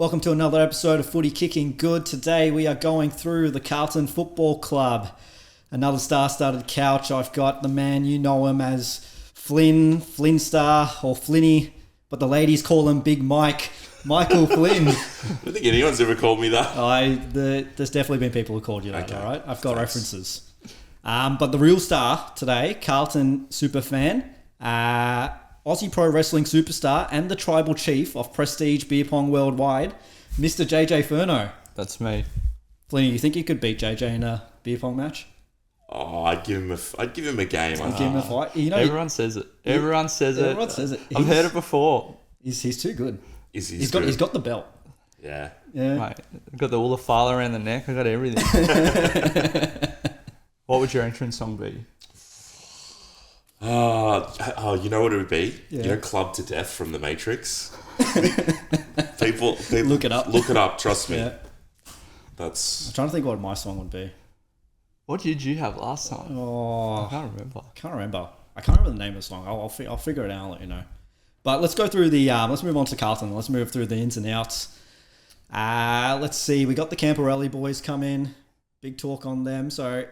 Welcome to another episode of Footy Kickin Good. Today we are going through the Carlton Football Club. Another star-studded couch. I've got the man, you know him as Flynn, Flinnstar, or Flinny, but the ladies call him Big Mike, Michael Flynn. I don't think anyone's ever called me that. There's definitely been people who called you that, Okay. all right? I've got references. But the real star today, Carlton superfan, Aussie Pro Wrestling superstar and the tribal chief of Prestige Beer Pong Worldwide, Mr. JJ Furno. That's me. Flynn, you think you could beat JJ in a beer pong match? Oh, I'd give him a game. Give him a fight. You know, Everyone says it. Everyone says it. I've heard it before. He's too good. He's got the belt. Yeah. Yeah. Mate, I've got all the file around the neck. I got everything. What would your entrance song be? Oh, you know what it would be? Yeah. You know, Club to Death from The Matrix? people Look it up. Look it up, trust me. Yeah. I'm trying to think what my song would be. What did you have last time? Oh, I can't remember. I can't remember the name of the song. I'll figure it out and let you know. But let's go through let's move on to Carlton. Let's move through the ins and outs. Let's see. We got the Camporelli boys come in. Big talk on them. So,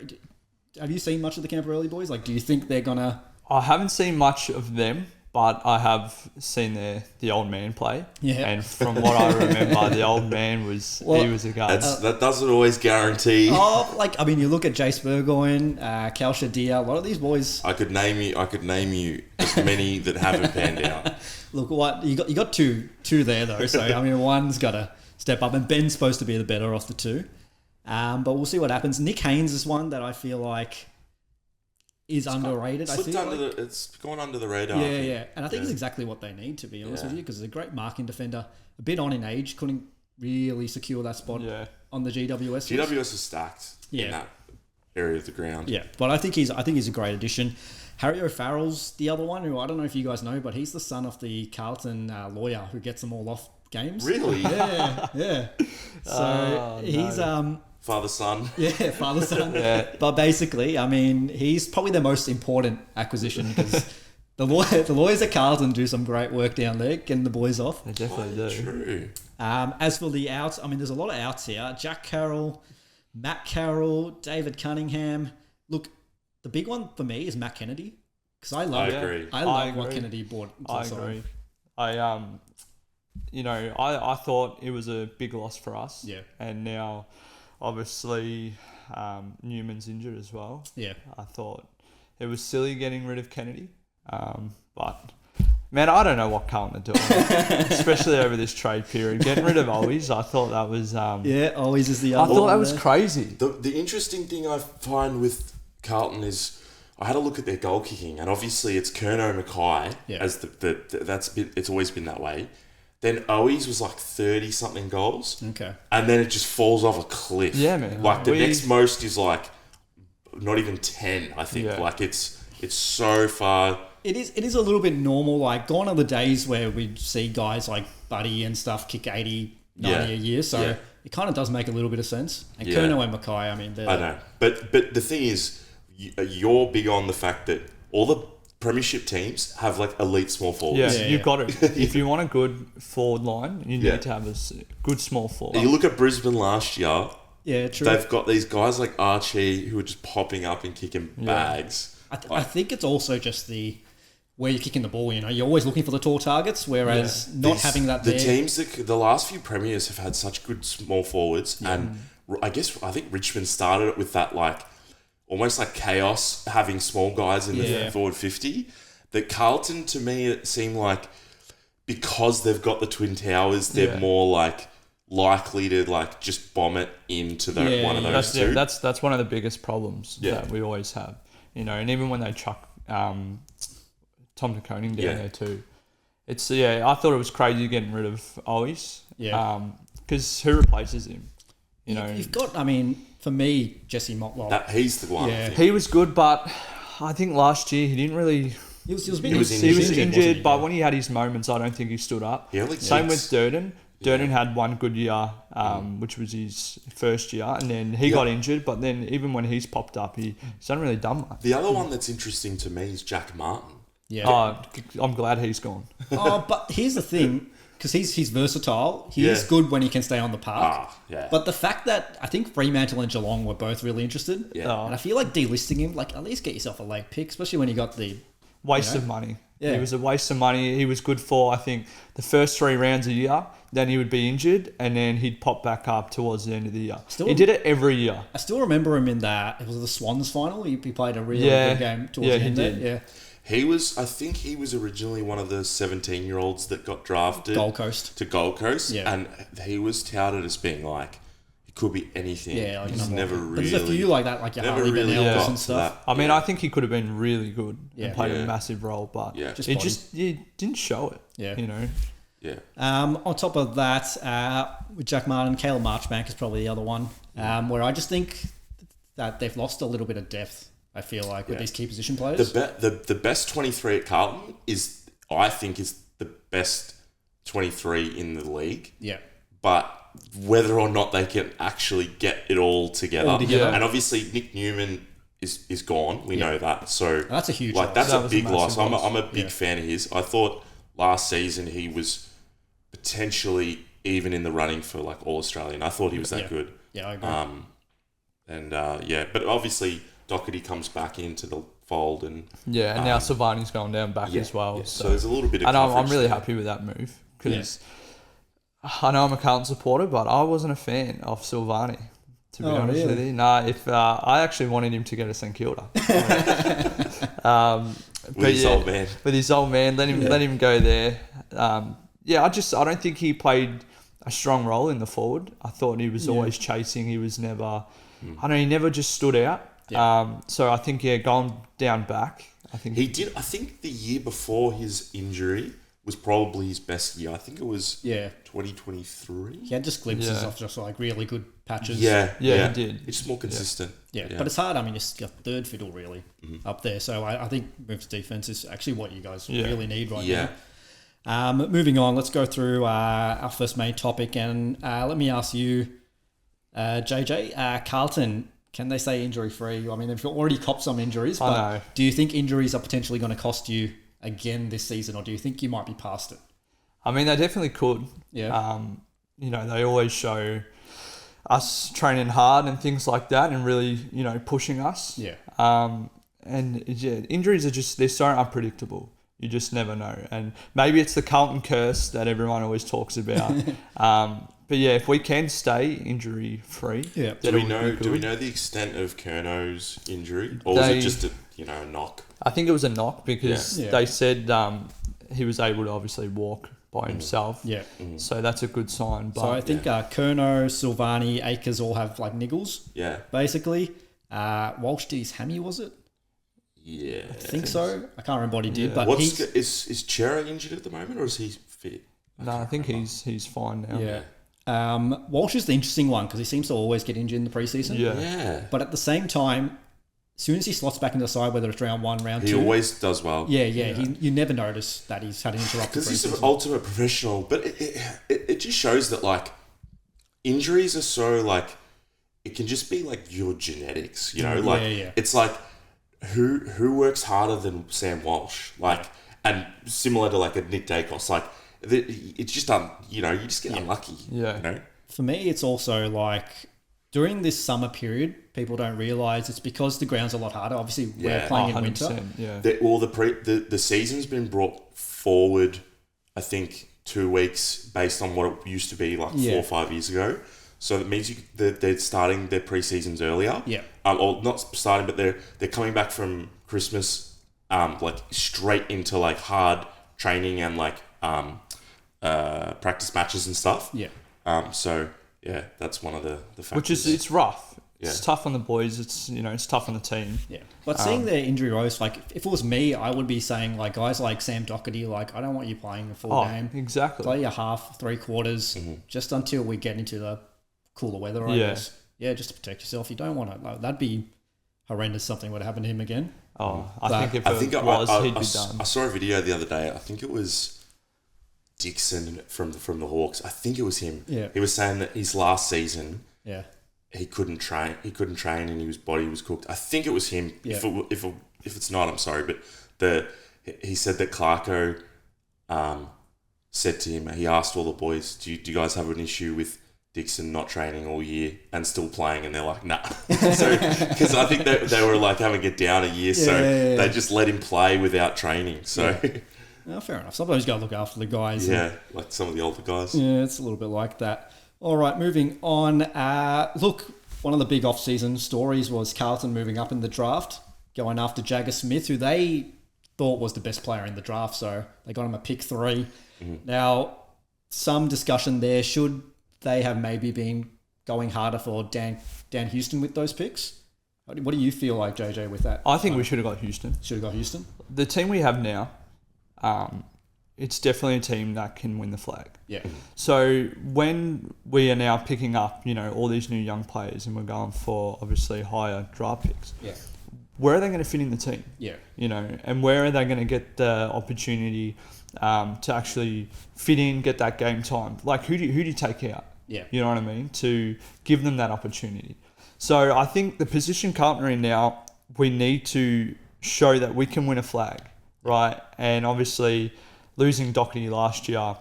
have you seen much of the Camporelli boys? Like, do you think they're gonna... I haven't seen much of them, but I have seen the old man play. Yeah. And from what I remember, the old man he was a guy. That doesn't always guarantee. you look at Jace Burgoyne, Cal Shadia, a lot of these boys... I could name you as many that haven't panned out. Look, what you got two there though. So I mean, one's got to step up, and Ben's supposed to be the better of the two. But we'll see what happens. Nick Haynes is one that I feel like is underrated. It's gone under the radar. Yeah. And I think it's exactly what they need, to be honest with you, because he's a great marking defender. A bit on in age, couldn't really secure that spot on the GWS. GWS is stacked in that area of the ground. Yeah, but I think he's a great addition. Harry O'Farrell's the other one, who I don't know if you guys know, but he's the son of the Carlton lawyer who gets them all off games. Really? Yeah. So he's Father-son. Yeah, father-son. Yeah. But basically, I mean, he's probably the most important acquisition because the lawyers at Carlton do some great work down there, getting the boys off. They definitely do. True. As for the outs, I mean, there's a lot of outs here. Jack Carroll, Matt Carroll, David Cunningham. Look, the big one for me is Matt Kennedy because I love what Kennedy brought. I agree. I thought it was a big loss for us. Yeah. And now, obviously, Newman's injured as well. Yeah. I thought it was silly getting rid of Kennedy. But, man, I don't know what Carlton are doing, especially over this trade period. Getting rid of Owies, I thought that was... Owies is the other I thought one that was there. crazy. The interesting thing I find with Carlton is I had a look at their goal kicking, and obviously it's Curnow Mackay as it's always been that way. Then Owies was like 30-something goals. Okay. And then it just falls off a cliff. Yeah, man. Like the next most is like not even 10, I think. Yeah. Like it's so far. It is a little bit normal. Like, gone are the days where we see guys like Buddy and stuff kick 80, 90 a year. So it kind of does make a little bit of sense. And Curnow and Mackay, I mean, I know. But the thing is, you're big on the fact that all the Premiership teams have like elite small forwards. Yeah, you've got it. If you want a good forward line, you need to have a good small forward. You look at Brisbane last year. Yeah, true. They've got these guys like Archie who are just popping up and kicking bags. I think it's also just where you're kicking the ball. You know, you're always looking for the tall targets, whereas having that. The teams the last few premiers have had such good small forwards, and I think Richmond started it with that like almost like chaos having small guys in the forward 50. That Carlton, to me, it seemed like because they've got the Twin Towers, they're more like likely to like just bomb it into one of those two. That's one of the biggest problems that we always have. You know, and even when they chuck Tom de Koning down there too, it's I thought it was crazy getting rid of Owies. Yeah. Because who replaces him? You know, you've got. I mean, for me, Jesse Motwell. He's the one. Yeah. He was good, but I think last year he didn't really. He was injured, but when he had his moments, I don't think he stood up. Same with Durden. Durden had one good year, which was his first year, and then he got injured. But then even when he's popped up, he's not really done much. The other one that's interesting to me is Jack Martin. Yeah. I'm glad he's gone. But here's the thing. because he's versatile. He is good when he can stay on the park. Yeah. But the fact that I think Fremantle and Geelong were both really interested. Yeah. And I feel like delisting him, like at least get yourself a late pick, especially when you got the Waste of money. Yeah. He was a waste of money. He was good for, I think, the first 3 rounds a year. Then he would be injured, and then he'd pop back up towards the end of the year. He did it every year. I still remember him in that. It was the Swans final. He played a really good game towards the end there. Yeah. I think he was originally one of the 17-year-olds that got drafted Gold Coast. to Gold Coast. Yeah. And he was touted as being like, he could be anything. Yeah, like he's never really... There's a few like that, like your never Harley really Bennells got and to stuff. that. I mean, I think he could have been really good and played a massive role, but he didn't show it. Yeah. You know. Yeah. On top of that, with Jack Martin, Caleb Marchbank is probably the other one, where I just think that they've lost a little bit of depth, I feel like, with these key position players. The best 23 at Carlton is the best 23 in the league. Yeah. But whether or not they can actually get it all together. And obviously Nick Newman is gone. We know that. So And that's a huge like loss. that's That a was big a loss. massive I'm a loss. big fan of his. I thought last season he was potentially even in the running for like All Australian. I thought he was that good. Yeah, I agree. But obviously Doherty comes back into the fold and now Silvani's going down back as well. Yeah. So there's a little bit of and I'm coverage really there. happy with that move because I know I'm a Carlton supporter, but I wasn't a fan of Silvani, to be honest with you. I actually wanted him to go to St Kilda. With his old man. With his old man, let him go there. I don't think he played a strong role in the forward. I thought he was always chasing. He was never, he never just stood out. Yeah. So I think going down back. I think he did. I think the year before his injury was probably his best year. I think it was 2023. He had just glimpses of just like really good patches. he did. It's just more consistent. Yeah, but it's hard. I mean, you've got third fiddle really up there. So I think moves defense is actually what you guys really need right now. Moving on, let's go through our first main topic. And let me ask you, JJ, Carlton, can they stay injury-free? I mean, they've already copped some injuries, but do you think injuries are potentially going to cost you again this season, or do you think you might be past it? I mean, they definitely could. Yeah. They always show us training hard and things like that and really, pushing us. Yeah. Injuries are they're so unpredictable. You just never know. And maybe it's the Carlton curse that everyone always talks about. But if we can stay injury free, Do we know the extent of Curno's injury, or was it just a knock? I think it was a knock because they said he was able to obviously walk by himself. Yeah. So that's a good sign. But So I think Curno, Silvani, Akers all have like niggles. Yeah. Basically, Walsh did his hammy, was it? Yeah. I think so. I can't remember what he did, but is Chera injured at the moment, or is he fit? No, I think he's fine now. Yeah. Walsh is the interesting one because he seems to always get injured in the preseason. Yeah. But at the same time, as soon as he slots back into the side, whether it's round 1, round 2... He always does well. Yeah. You never notice that he's had an interrupted because he's preseason. an ultimate professional. But it just shows that, like, injuries are so, like... It can just be, like, your genetics, It's like, who works harder than Sam Walsh? Like, and similar to, like, a Nick Dacos, like... It's just you just get unlucky. Yeah. For me, it's also like during this summer period, people don't realise it's because the ground's a lot harder. Obviously, we're playing in winter. Yeah. The season's been brought forward, I think, 2 weeks based on what it used to be like 4 or 5 years ago. So that means they're starting their pre-seasons earlier. Yeah. Or not starting, but they're coming back from Christmas, like straight into like hard training and like practice matches and stuff. Yeah. That's one of the factors. Which is, it's rough. It's tough on the boys. It's tough on the team. Yeah. But seeing their injury woes, like if it was me, I would be saying like guys like Sam Doherty, like I don't want you playing a full game. Exactly. Play a half, 3/4, just until we get into the cooler weather, I guess. Yeah, just to protect yourself. You don't want to. Like, that'd be horrendous. Something would happen to him again. I think if he'd be done. I saw a video the other day. I think it was Dixon from the Hawks. I think it was him. Yeah. He was saying that his last season, he couldn't train, and his body was cooked. I think it was him. Yeah. If it's not, I'm sorry, but he said that Clarko said to him, he asked all the boys, do you guys have an issue with Dixon not training all year and still playing? And they're like, nah. So, because I think they were like having it down a year, they just let him play without training. So, fair enough. Sometimes you got to look after the guys. Yeah, like some of the older guys. Yeah, it's a little bit like that. All right, moving on. Look, one of the big off-season stories was Carlton moving up in the draft, going after Jagger Smith, who they thought was the best player in the draft. So they got him a pick 3. Mm-hmm. Now, some discussion there. Should they have maybe been going harder for Dan Houston with those picks? What do you feel like, JJ, with that? I think we should have got Houston. Should have got Houston? The team we have now, it's definitely a team that can win the flag. Yeah. So when we are now picking up, all these new young players and we're going for obviously higher draft picks, where are they going to fit in the team? Yeah. And where are they going to get the opportunity to actually fit in, get that game time? Like who do you take out? Yeah. You know what I mean? To give them that opportunity. So I think the position Carlton are in now, we need to show that we can win a flag, right? And obviously losing Doherty last year,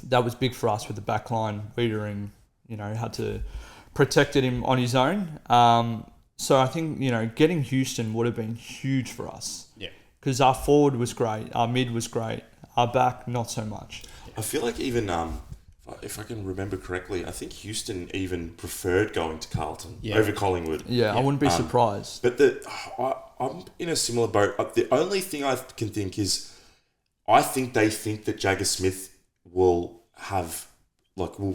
that was big for us with the back line. Wiedering, had to protect him on his own. So I think, getting Houston would have been huge for us. Yeah. Because our forward was great, our mid was great, our back not so much. I feel like even, if I can remember correctly, I think Houston even preferred going to Carlton over Collingwood. Yeah, I wouldn't be surprised. But I'm in a similar boat. The only thing I can think is, I think they think that Jagger Smith will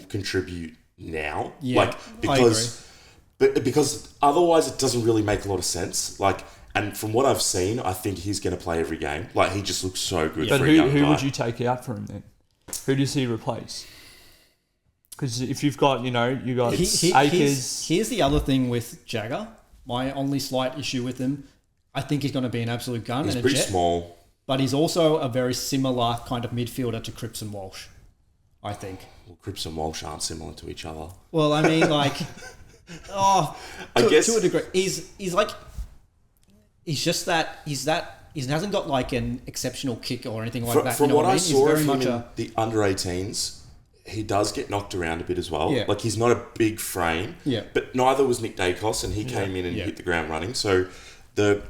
contribute now. Yeah, because otherwise it doesn't really make a lot of sense. And from what I've seen, I think he's going to play every game. He just looks so good for a young guy. But who would you take out for him then? Who does he replace? Because if you've got, you got Akers. Here's the other thing with Jagger. My only slight issue with him, I think he's going to be an absolute gun. He's and pretty small. But he's also a very similar kind of midfielder to Cripps and Walsh, I think. Well, Cripps and Walsh aren't similar to each other. Well, I mean, to a degree. He hasn't got an exceptional kick or anything like that. From what I saw of him in the under 18s, he does get knocked around a bit as well. Yeah. He's not a big frame. Yeah. But neither was Nick Dacos, and he came in and hit the ground running. So because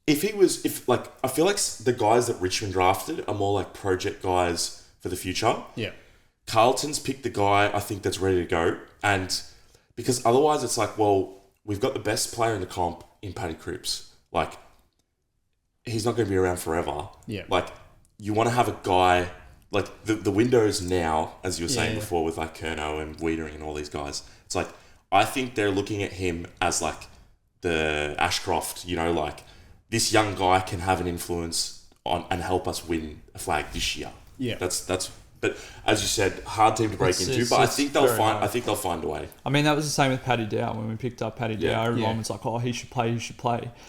I feel like the guys that Richmond drafted are more like project guys for the future. Yeah. Carlton's picked the guy I think that's ready to go, and because otherwise it's we've got the best player in the comp in Paddy Cripps. He's not going to be around forever. Yeah. You want to have a guy the windows now, as you were saying before, with Curnow and Wiedering and all these guys. It's I think they're looking at him as the Ashcroft. This young guy can have an influence on and help us win a flag this year. Yeah. That's. But as you said, hard team to break into. But I think they'll find. I think they'll find a way. I mean, that was the same with Paddy Dow when we picked up Paddy Dow. Everyone was like, "Oh, he should play.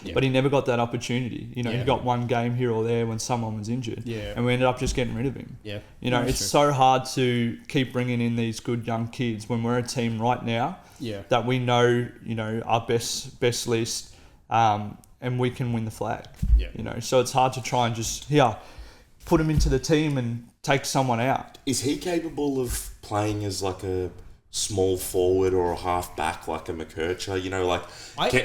Yeah. But he never got that opportunity. He got one game here or there when someone was injured. Yeah. And we ended up just getting rid of him. Yeah. It's so hard to keep bringing in these good young kids when we're a team right now. Yeah. That we know, our best list, and we can win the flag. Yeah. So it's hard to try and just put him into the team and take someone out. Is he capable of playing as a small forward or a half back like a McKercher?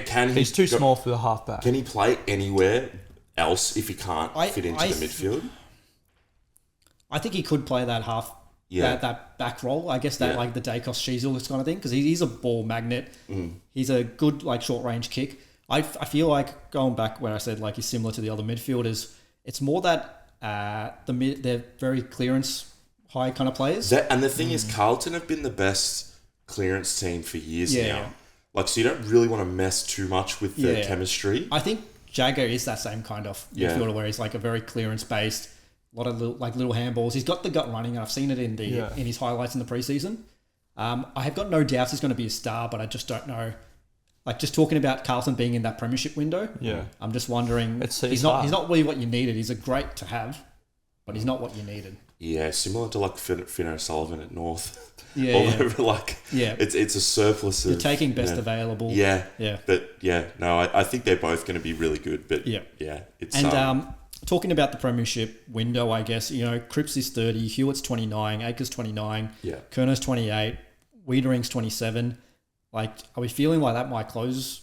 Can he? He's too small for the half back. Can he play anywhere else if he can't fit into the midfield? I think he could play that half, that back role. I guess that the Dacos Sheasel kind of thing, because he's a ball magnet. Mm. He's a good short range kick. I feel going back when I said he's similar to the other midfielders, it's more that. They're very clearance high kind of players. And the thing is, Carlton have been the best clearance team for years now. So you don't really want to mess too much with the chemistry. I think Jagger is that same kind of midfielder where he's a very clearance based, a lot of little handballs. He's got the gut running, and I've seen it in his highlights in the preseason. I have got no doubts he's going to be a star, but I just don't know. Just talking about Carlton being in that premiership window, I'm just wondering. He's not really what you needed. He's a great to have, but he's not what you needed. Yeah, similar to Finn O'Sullivan at North. Although it's a surplus. You're taking best available. Yeah. But I think they're both going to be really good. But it's talking about the premiership window, I guess, Cripps is 30, Hewitt's 29, Akers 29, Curno's 28, Wiedering's 27. Like, are we feeling like that might close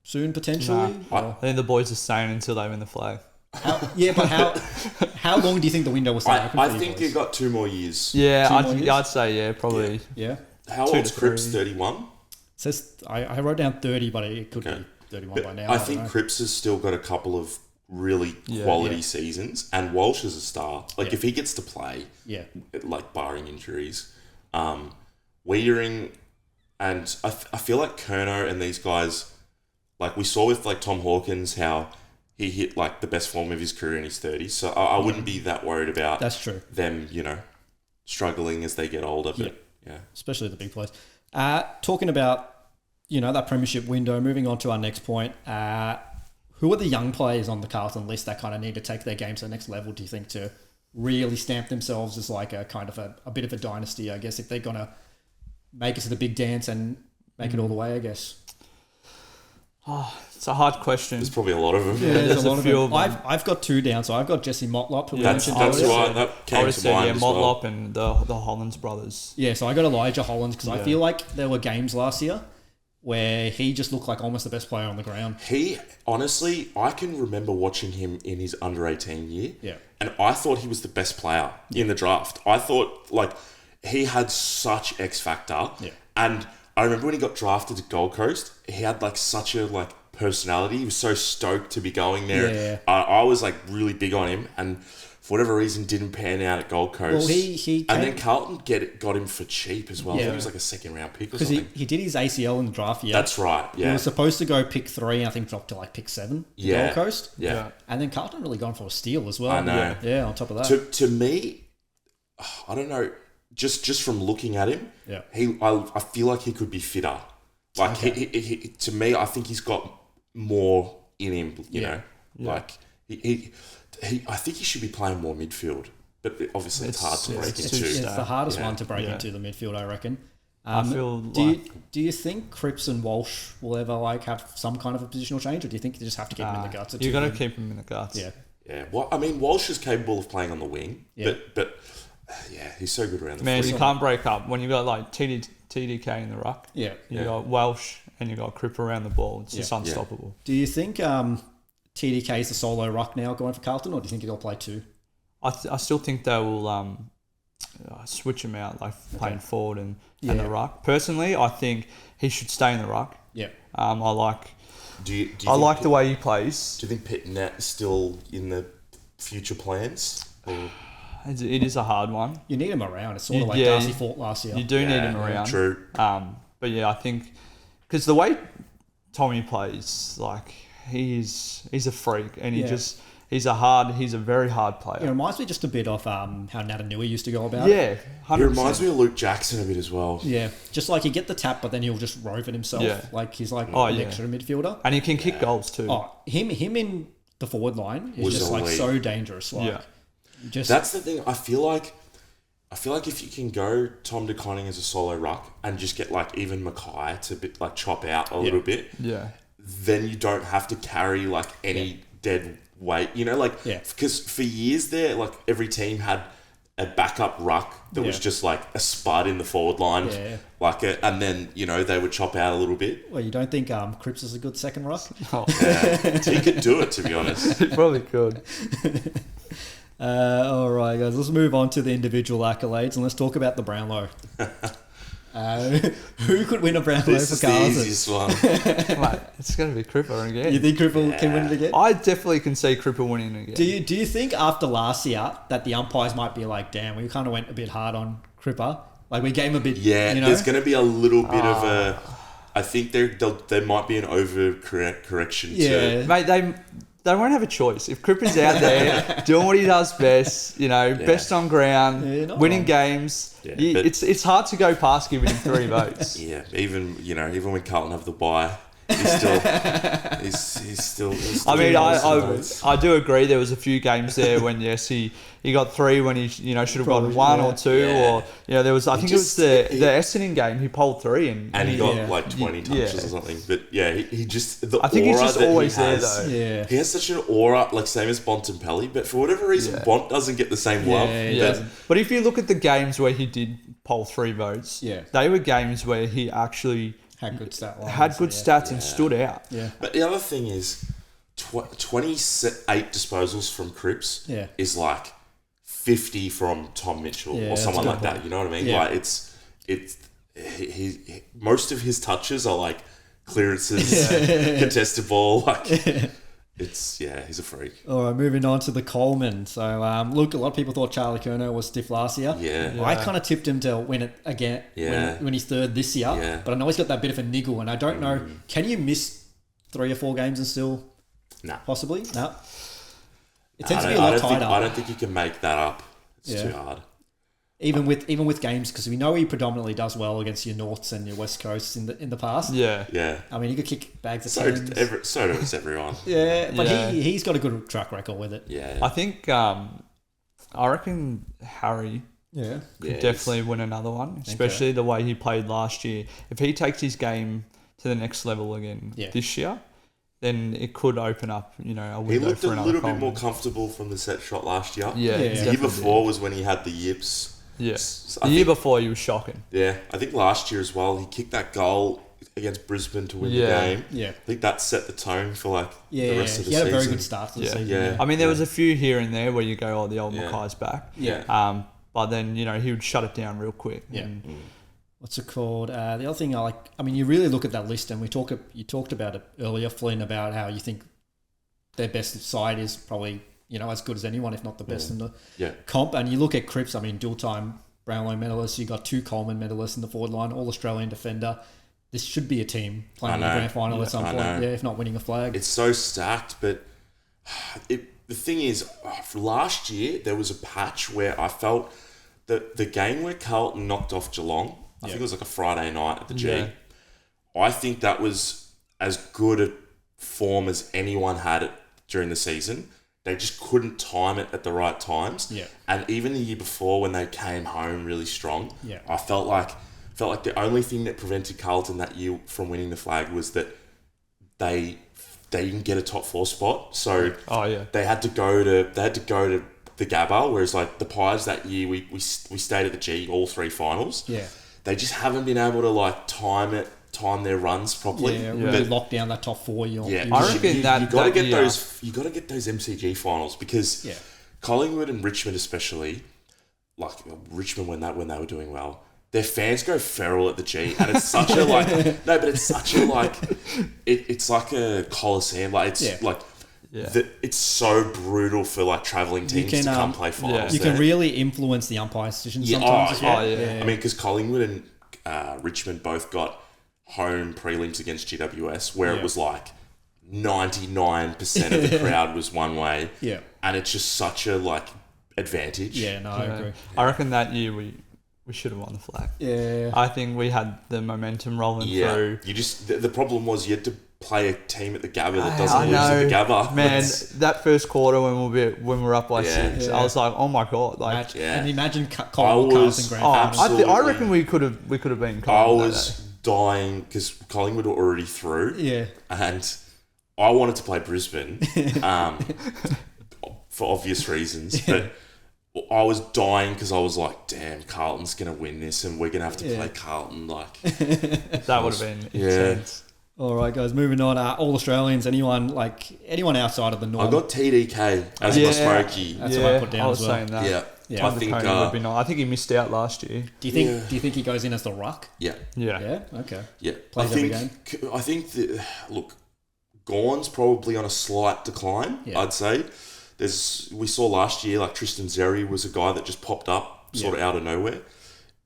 soon, potentially? I think the boys are staying until they win the flag. How long do you think the window will stay open for I think you've got 2 more years. Yeah, I'd say, probably. Yeah. How old's Cripps? 31? Says I wrote down 30, but it could be 31 by now. I think Cripps has still got a couple of really quality seasons, and Walsh is a star. Like, if he gets to play, like, barring injuries, Wiedering, and I feel like Curnow and these guys, like we saw with like Tom Hawkins, how he hit like the best form of his career in his 30s. So I wouldn't be that worried about them, struggling as they get older. But especially the big players. Talking about that premiership window. Moving on to our next point. Who are the young players on the Carlton list that kind of need to take their game to the next level, do you think, to really stamp themselves as like a kind of a bit of a dynasty, I guess, if they're going to make it to the big dance and make it all the way, I guess? Oh, it's a hard question. There's probably a lot of them. Yeah, there's a lot of them. I've got 2 down. So I've got Jesse Motlop, who we mentioned earlier. That came to mind as Motlop well. and the Hollands brothers. Yeah, so I got Elijah Hollands because I feel like there were games last year where he just looked like almost the best player on the ground. He, honestly, I can remember watching him in his under-18 year. Yeah. And I thought he was the best player in the draft. I thought, like, he had such X factor. Yeah. And I remember when he got drafted to Gold Coast, he had, like, such a, like, personality. He was so stoked to be going there. Yeah. I was, like, really big on him. And for whatever reason, didn't pan out at Gold Coast. Well, he and then Carlton got him for cheap as well. I think it was like a 2nd-round pick or something. Because he did his ACL in the draft year. That's right, yeah. He was supposed to go pick 3, and I think dropped to like pick 7 Gold Coast. Yeah. And then Carlton really gone for a steal as well. I know. Yeah, on top of that. To me, I don't know, just from looking at him, I feel like he could be fitter. Like, he to me, I think he's got more in him, you know. Like, I think he should be playing more midfield, but obviously it's hard to break into. It's the hardest one to break into the midfield, I reckon. I feel do you think Cripps and Walsh will ever like have some kind of a positional change, or do you think you just have to keep him in the guts? You got to keep him in the guts. Yeah. Well, I mean, Walsh is capable of playing on the wing, but he's so good around the Man, foot. you can't break up when you got like TDK in the ruck. You got Welsh and you got Cripps around the ball. It's just unstoppable. Do you think TDK is the solo ruck now going for Carlton, or do you think he'll play 2? I still think they will switch him out, like playing forward and the ruck. Personally, I think he should stay in the ruck. Yeah. I like. Do you I like the way he plays. Do you think Pitnet is still in the future plans? Or? It is a hard one. You need him around. It's sort of like Darcy Fort last year. You do need him around. True. But yeah, I think because the way Tommy plays, like he's a freak, and he's a very hard player. It reminds me just a bit of how Natanui used to go about it. Yeah, 100%. He reminds me of Luke Jackson a bit as well. Yeah, just like he get the tap, but then he'll just rove it himself. Yeah. Like he's like an extra midfielder. And he can kick goals too. Oh, him in the forward line is just like so dangerous. Like, that's the thing. I feel like if you can go Tom De Koning as a solo ruck and just get like even Mackay to like chop out a little bit, then you don't have to carry like any dead weight. You know, like because for years there, like every team had a backup ruck that was just like a spud in the forward line, and then they would chop out a little bit. Well, you don't think Cripps is a good second ruck? Oh. He could do it, to be honest. He probably could. All right, guys, let's move on to the individual accolades and let's talk about the Brownlow. Who could win a Brownlow for Carlton? This is the easiest one. Mate, it's going to be Cripper again. You think Cripper can win it again? I definitely can see Cripper winning again. Do you think after last year that the umpires might be like, damn, we kind of went a bit hard on Cripper? Like we gave him a bit, there's going to be a little bit of a... I think there might be an overcorrection too. Mate, they won't have a choice. If Cripper's out there doing what he does best, best on ground, winning games, it's hard to go past giving him 3 votes. Yeah, even when Carlton have the bye, he's I mean, I do agree. There was a few games there when he got 3 when he should have gotten 1 or 2 or there was I think it was the Essendon game he polled 3 and he got like 20 touches or something. But he just I think he's just always there though. Yeah, he has such an aura, like same as Bontempelli, but for whatever reason Bont doesn't get the same love. But if you look at the games where he did poll 3 votes, they were games where he actually had good stats and stood out. Yeah. But the other thing is 28 disposals from Cripps is like 50 from Tom Mitchell or someone like that. You know what I mean? Yeah. Like he most of his touches are like clearances, contested ball. Like he's a freak. All right, moving on to the Coleman. So look, a lot of people thought Charlie Curnow was stiff last year. I kind of tipped him to win it again when he's third this year. Yeah. But I know he's got that bit of a niggle, and I don't know. Can you miss 3 or 4 games and still? No. Possibly? No. It tends to be a lot tighter. I don't think you can make that up. It's too hard. Even with games, because we know he predominantly does well against your Norths and your West Coasts in the past. Yeah. I mean, he could kick bags of so teams. does everyone. But he's got a good track record with it. Yeah. I think I reckon Harry could definitely win another one, especially the way he played last year. If he takes his game to the next level again this year, then it could open up, a window he looked for a another little Coleman. bit more comfortable from the set shot last year. Yeah. The year before was when he had the yips. Yeah. The year before he was shocking. Yeah. I think last year as well, he kicked that goal against Brisbane to win the game. Yeah. I think that set the tone for the rest of the season. He had a very good start to the season. Yeah. I mean, there was a few here and there where you go, the old Mackay's back. Yeah. But then, he would shut it down real quick. Yeah. What's it called? The other thing you really look at that list, and you talked about it earlier, Flynn, about how you think their best side is probably, as good as anyone, if not the best in the comp. And you look at Cripps, I mean, dual-time Brownlow medalists, you got 2 Coleman medalists in the forward line, all-Australian defender. This should be a team playing in the grand final at some point, if not winning a flag. It's so stacked, but the thing is, for last year, there was a patch where I felt that the game where Carlton knocked off Geelong, I think it was like a Friday night at the G, I think that was as good a form as anyone had during the season. They just couldn't time it at the right times. Yeah. And even the year before when they came home really strong, I felt like the only thing that prevented Carlton that year from winning the flag was that they didn't get a top 4 spot. So they had to go to the Gabba, whereas like the Pies that year we stayed at the G all 3 finals. Yeah. They just haven't been able to like time their runs properly. Really lock down that top 4. I reckon you got to get those. You got to get those MCG finals because Collingwood and Richmond especially, like Richmond when they were doing well, their fans go feral at the G, and it's such a like it's such a like it's like a coliseum. Like it's it's so brutal for like travelling teams to come play finals. You can really influence the umpire decisions sometimes as well. I mean, because Collingwood and Richmond both got home prelims against GWS where it was like 99% of the crowd was one way. Yeah. And it's just such a like advantage. Yeah, no, I agree. I reckon that year we should have won the flag. Yeah. I think we had the momentum rolling through. You just the problem was you had to play a team at the Gabba that doesn't lose at the Gabba. Man, that first quarter when we're up by 6, I was like, oh my god! Like, and imagine Carlton grand final. I reckon we could have been. Carlton I was dying because Collingwood were already through. Yeah, and I wanted to play Brisbane, for obvious reasons, but I was dying because I was like, damn, Carlton's gonna win this, and we're gonna have to play Carlton. Like that would have been intense. All right, guys, moving on. All Australians, anyone outside of the norm? I got TDK as my smoky. That's what I put down. I was as well. saying that. Yeah. I think would be nice. I think he missed out last year. Do you think he goes in as the ruck? Yeah. Yeah. Okay. Yeah. Plays every game. I think that Gawn's probably on a slight decline. Yeah. I'd say. We saw last year like Tristan Xerri was a guy that just popped up sort of out of nowhere.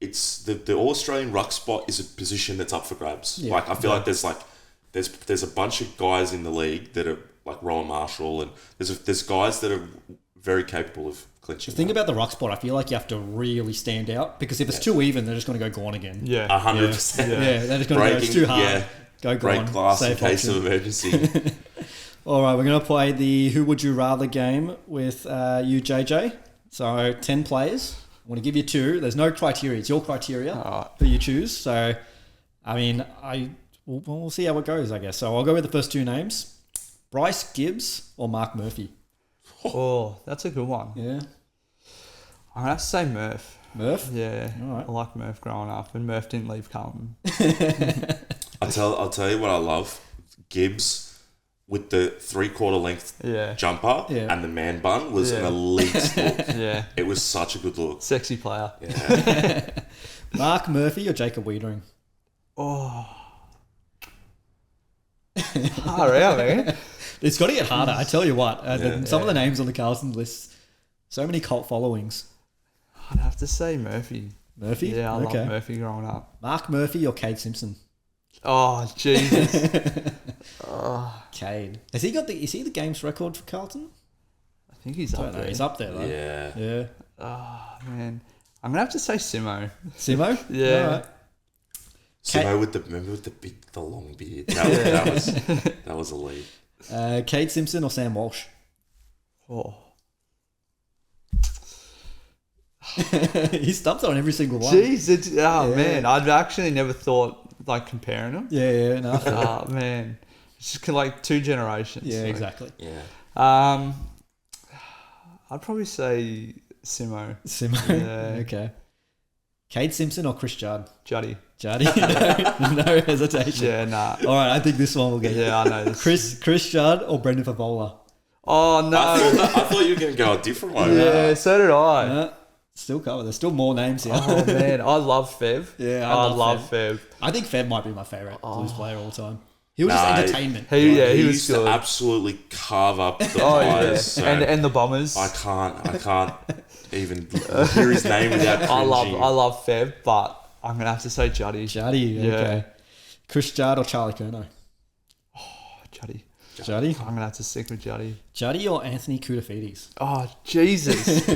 It's the All Australian ruck spot is a position that's up for grabs. Yeah. Like I feel like there's a bunch of guys in the league that are like Rowan Marshall, and there's guys that are very capable of clinching. The thing about the ruck spot, I feel like you have to really stand out, because if it's too even, they're just going to go Gawn again. Yeah, 100%. Yeah, they're just going to go, it's too hard. Go Gawn. Break glass in case of emergency. All right, we're going to play the Who Would You Rather game with you, JJ. So 10 players. I'm going to give you 2. There's no criteria. It's your criteria who you choose. So, I mean, we'll see how it goes, I guess. So I'll go with the first 2 names. Bryce Gibbs or Mark Murphy? Oh, that's a good one. Yeah. I'm going to have to say Murph. Murph? Yeah. All right. I like Murph growing up, and Murph didn't leave Carlton. I'll tell you what I love. Gibbs with the 3/4 length jumper and the man bun was an elite look. Yeah. It was such a good look. Sexy player. Yeah. Mark Murphy or Jacob Wiedering? Oh. Hard out, man. It's got to get harder. I tell you what. Some of the names on the Carlton list, so many cult followings. I'd have to say Murphy. Murphy? Yeah, I love Murphy growing up. Mark Murphy or Cade Simpson? Oh, Jesus. Cade. Is he the games record for Carlton? I think he's up there. He's up there, though. Yeah. Oh, man. I'm going to have to say Simo. Simo? Yeah. All right. Simo with the long beard. That was elite. Cade Simpson or Sam Walsh? Oh. He stumped on every single one. Jeez, man. I'd actually never thought, comparing them. Yeah, no. Oh, man. It's just like 2 generations. Yeah, exactly. Yeah. I'd probably say Simo. Yeah. Okay. Cade Simpson or Chris Judd? Juddy. No hesitation. Yeah, nah. All right, I think this one will get you. Yeah, I know this. Chris Judd or Brendan Favola? Oh, no. I thought you were going to go a different one. Yeah, so did I. Still covered. There's still more names here. Oh, man. I love Fev. Yeah, I love Fev. I think Fev might be my favourite Blues player all the time. He was just entertainment. He was used good. to absolutely carve up the players. So and the Bombers. I can't even hear his name without cringing. I love Fev, but I'm going to have to say Juddy. Okay. Chris Judd or Charlie Curnow? Oh, Juddy. Juddy? I'm going to have to stick with Juddy. Juddy or Anthony Koutafidis? Oh, Jesus.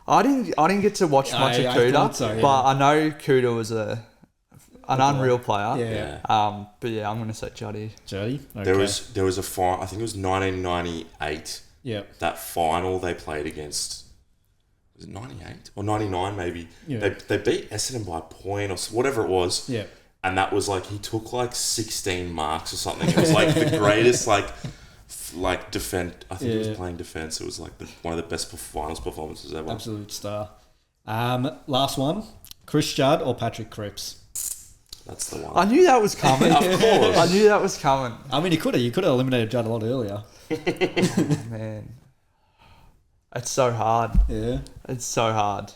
I didn't get to watch much of Kuda, but I know Kuda was an unreal player. Yeah. But yeah, I'm going to say Juddy. Okay. There was a final. I think it was 1998. Yeah. That final they played against. Was it 98 or 99 maybe? Yeah. They beat Essendon by a point or whatever it was. Yeah. And that was he took 16 marks or something. It was the greatest defense. I think he was playing defense. It was one of the best finals performances ever. Absolute star. Last one. Chris Judd or Patrick Cripps? That's the one. I knew that was coming. Of course. I knew that was coming. I mean, you could have eliminated Judd a lot earlier. Oh, man. It's so hard. Yeah. It's so hard.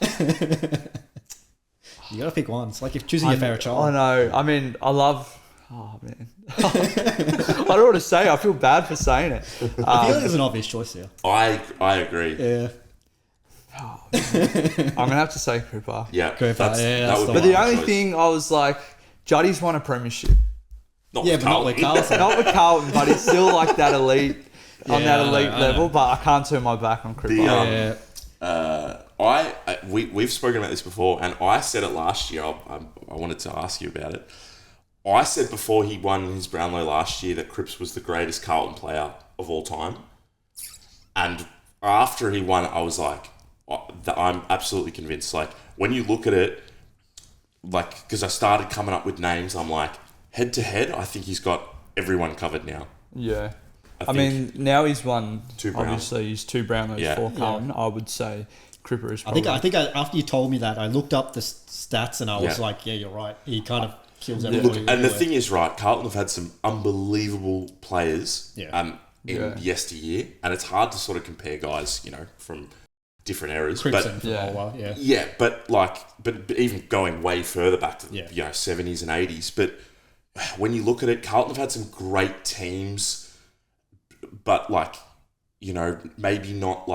You got to pick one. It's like if choosing your favourite child. I know. I mean, I love... Oh, man. I don't know what to say. I feel bad for saying it. I feel like there's an obvious choice here. I agree. Yeah. Oh, I'm going to have to say Cooper. Yeah. Cooper. But the only thing I was Juddy's won a premiership. But not with Carlton. Not with Carlton, but he's still that elite, on that elite level. But I can't turn my back on Cooper. We've spoken about this before, and I said it last year. I wanted to ask you about it. I said before he won his Brownlow last year that Cripps was the greatest Carlton player of all time. And after he won it, I was I'm absolutely convinced. When you look at it, because I started coming up with names, I'm head to head, I think he's got everyone covered now. Yeah. I mean, now he's won, 2 Brown. obviously, he's 2 Brownlows for Carlton. I would say Cripper is probably... I think after you told me that, I looked up the stats and I was you're right. He kind of kills everybody. Look, and the thing is, Carlton have had some unbelievable players in yesteryear, and it's hard to sort of compare guys, from different eras. But even going way further back to the 70s and 80s. But when you look at it, Carlton have had some great teams, but maybe not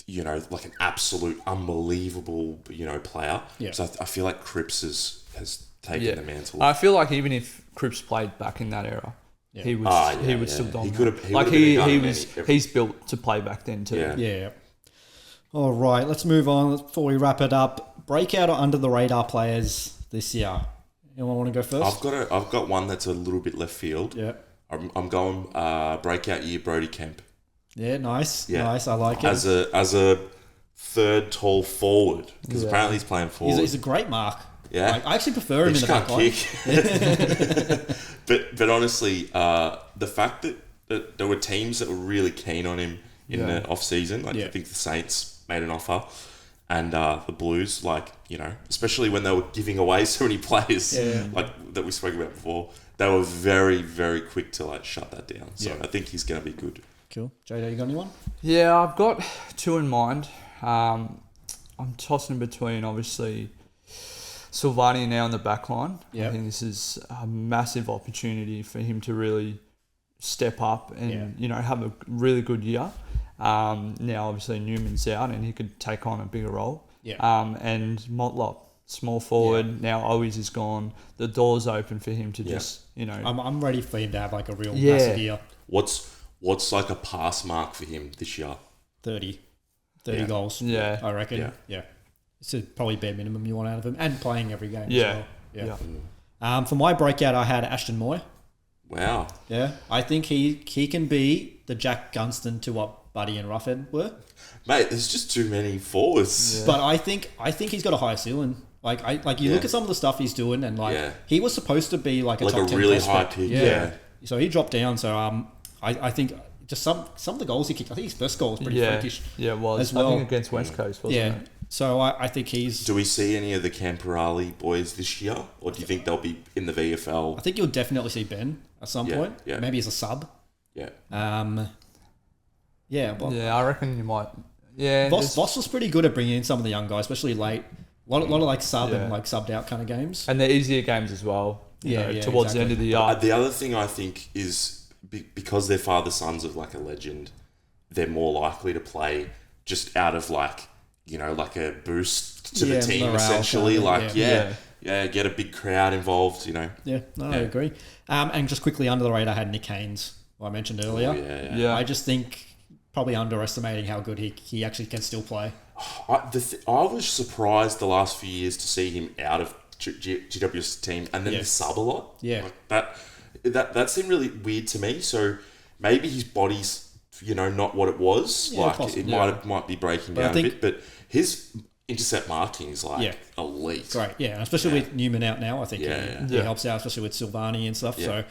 an absolute unbelievable player. Yeah. So I feel like Cripps has taken the mantle. I feel even if Cripps played back in that era, he would still dominate. He's built to play back then too. Yeah. All right, let's move on before we wrap it up. Breakout or under the radar players this year? Anyone want to go first? I've got one that's a little bit left field. Yeah. I'm going breakout year Brody Kemp. Yeah, nice. Yeah. Nice. I like it. As a third tall forward, because apparently he's playing forward. He's a great mark. Yeah. Like, I actually prefer him in the back line. But honestly, the fact that there were teams that were really keen on him in the off season, I think the Saints made an offer, and the Blues, especially when they were giving away so many players, that we spoke about before, they were very, very quick to shut that down. So I think he's going to be good. Cool. JJ, you got anyone? Yeah, I've got two in mind. I'm tossing between, obviously, Silvani now in the back line. Yep. I think this is a massive opportunity for him to really step up and have a really good year. Now, obviously, Newman's out and he could take on a bigger role. Yeah. And Motlop, small forward, now Owies is gone. The door's open for him to just, I'm ready for him to have a real massive year. What's a pass mark for him this year? 30 goals. Yeah. I reckon. Yeah. It's probably bare minimum you want out of him, and playing every game Yeah. as well. Yeah. For my breakout, I had Ashton Moy. Wow. Yeah. I think he can be the Jack Gunston to what Buddy and Roughhead were. Mate, there's just too many forwards. Yeah. But I think he's got a high ceiling. Look at some of the stuff he's doing, and he was supposed to be a top 10 really prospect. high pick. Yeah. So he dropped down. So I think just some of the goals he kicked. I think his first goal was pretty freakish. Yeah, it was. As well. I think against West Coast, wasn't it? So I think he's... Do we see any of the Camperali boys this year? Or do you think they'll be in the VFL? I think you'll definitely see Ben at some point. Yeah. Maybe as a sub. Yeah. I reckon you might... Yeah. Voss was pretty good at bringing in some of the young guys, especially late. A lot of sub and subbed out kind of games. And the easier games as well. Towards the end of the year. The other thing I think is because they're father-sons of a legend, they're more likely to play just out of a boost to the team, morale, essentially. Get a big crowd involved, Yeah, I agree. And just quickly under the radar, I had Nick Haynes, who I mentioned earlier. Yeah. I just think probably underestimating how good he actually can still play. I was surprised the last few years to see him out of GW's team and then the sub a lot. Yeah. That seemed really weird to me. So maybe his body's not what it was. It might be breaking down a bit, but his intercept marking is elite. Great, and especially with Newman out now, I think he helps out, especially with Silvani and stuff. So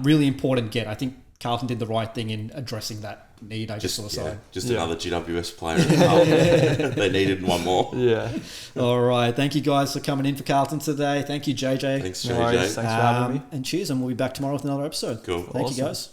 really important get. I think Carlton did the right thing in addressing that need. Just another GWS player. They needed one more. Yeah. All right. Thank you guys for coming in for Carlton today. Thank you, JJ. Thanks, JJ. Thanks for having me. And cheers, and we'll be back tomorrow with another episode. Cool. Thank you, guys.